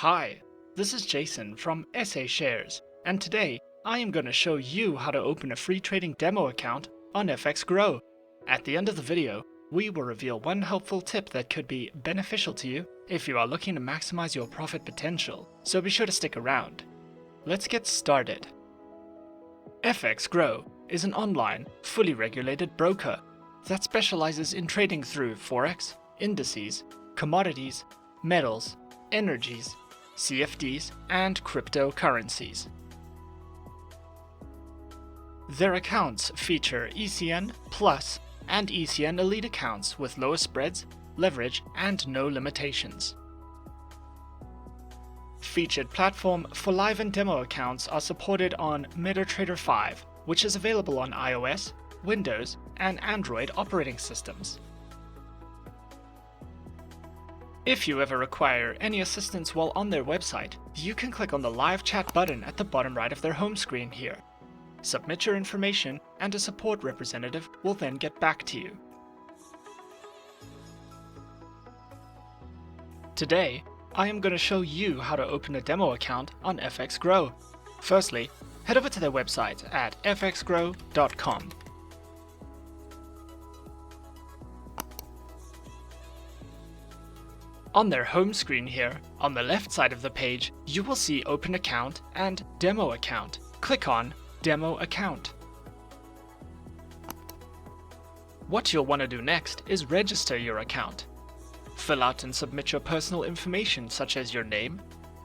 Hi, this is Jason from SA Shares, and today I am going to show you how to open a free trading demo account on FX Grow. At the end of the video, we will reveal one helpful tip that could be beneficial to you if you are looking to maximize your profit potential, so be sure to stick around. Let's get started. FX Grow is an online, fully regulated broker that specializes in trading through Forex, indices, commodities, metals, energies, CFDs, and cryptocurrencies. Their accounts feature ECN Plus and ECN Elite accounts with lower spreads, leverage, and no limitations. Featured platform for live and demo accounts are supported on MetaTrader 5, which is available on iOS, Windows, and Android operating systems. If you ever require any assistance while on their website, you can click on the live chat button at the bottom right of their home screen here. Submit your information and a support representative will then get back to you. Today, I am going to show you how to open a demo account on FX Grow. Firstly, head over to their website at fxgrow.com. On their home screen here, on the left side of the page, you will see Open Account and Demo Account. Click on Demo Account. What you'll want to do next is register your account. Fill out and submit your personal information such as your name,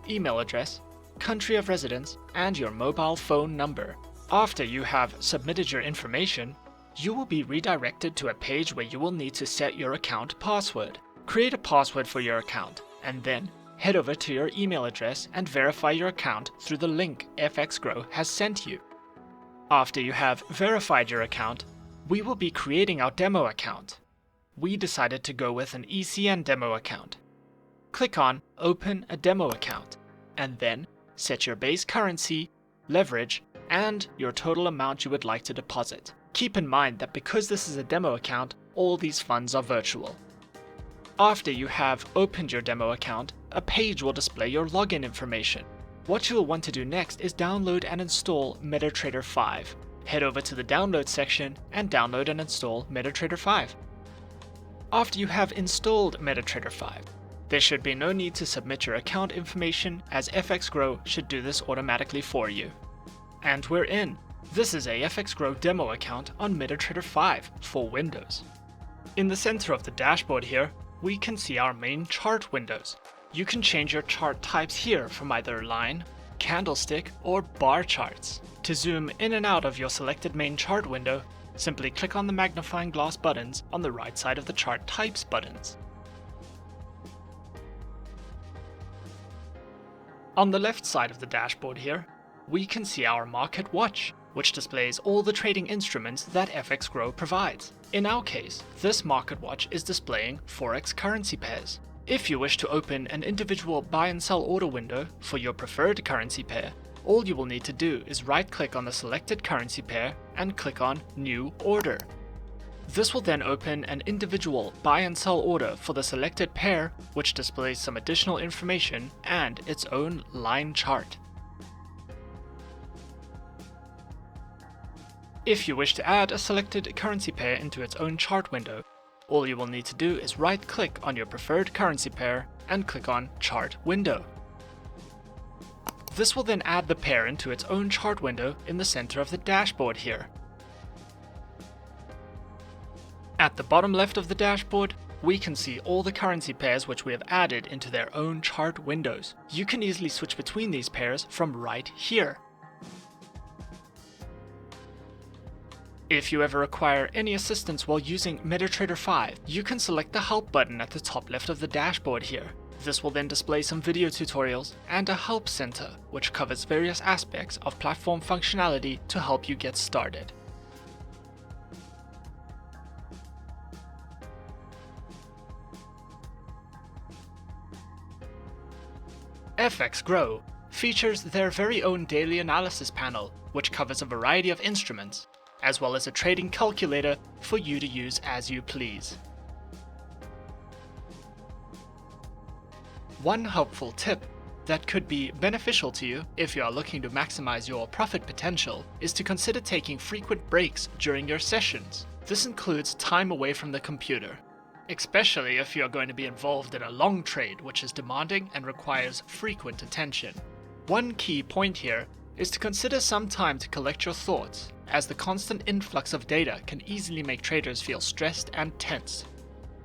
email address, country of residence, and your mobile phone number. After you have submitted your information, you will be redirected to a page where you will need to set your account password. Create a password for your account, and then head over to your email address and verify your account through the link FX Grow has sent you. After you have verified your account, we will be creating our demo account. We decided to go with an ECN demo account. Click on Open a Demo Account, and then set your base currency, leverage, and your total amount you would like to deposit. Keep in mind that because this is a demo account, all these funds are virtual. After you have opened your demo account, a page will display your login information. What you will want to do next is download and install MetaTrader 5. Head over to the download section and download and install MetaTrader 5. After you have installed MetaTrader 5, there should be no need to submit your account information as FX Grow should do this automatically for you. And we're in. This is a FX Grow demo account on MetaTrader 5 for Windows. In the center of the dashboard here, we can see our main chart windows. You can change your chart types here from either line, candlestick, or bar charts. To zoom in and out of your selected main chart window, simply click on the magnifying glass buttons on the right side of the chart types buttons. On the left side of the dashboard here, we can see our Market Watch, which displays all the trading instruments that FX Grow provides. In our case, this Market Watch is displaying Forex currency pairs. If you wish to open an individual buy and sell order window for your preferred currency pair, all you will need to do is right-click on the selected currency pair and click on New Order. This will then open an individual buy and sell order for the selected pair, which displays some additional information and its own line chart. If you wish to add a selected currency pair into its own chart window, all you will need to do is right-click on your preferred currency pair and click on Chart Window. This will then add the pair into its own chart window in the center of the dashboard here. At the bottom left of the dashboard, we can see all the currency pairs which we have added into their own chart windows. You can easily switch between these pairs from right here. If you ever require any assistance while using MetaTrader 5, you can select the Help button at the top left of the dashboard here. This will then display some video tutorials and a Help Center, which covers various aspects of platform functionality to help you get started. FX Grow features their very own daily analysis panel, which covers a variety of instruments, as well as a trading calculator for you to use as you please. One helpful tip that could be beneficial to you if you are looking to maximize your profit potential is to consider taking frequent breaks during your sessions. This includes time away from the computer, especially if you are going to be involved in a long trade which is demanding and requires frequent attention. One key point here is to consider some time to collect your thoughts, as the constant influx of data can easily make traders feel stressed and tense.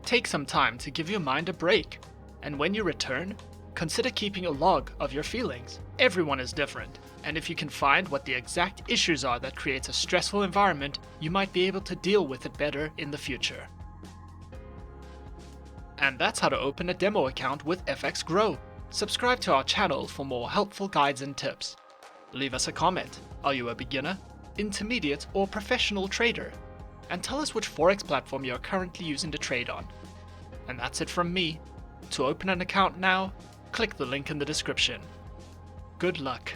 Take some time to give your mind a break, and when you return, consider keeping a log of your feelings. Everyone is different, and if you can find what the exact issues are that creates a stressful environment, you might be able to deal with it better in the future. And that's how to open a demo account with FX Grow. Subscribe to our channel for more helpful guides and tips. Leave us a comment. Are you a beginner, intermediate, or professional trader? And tell us which Forex platform you are currently using to trade on. And that's it from me. To open an account now, click the link in the description. Good luck.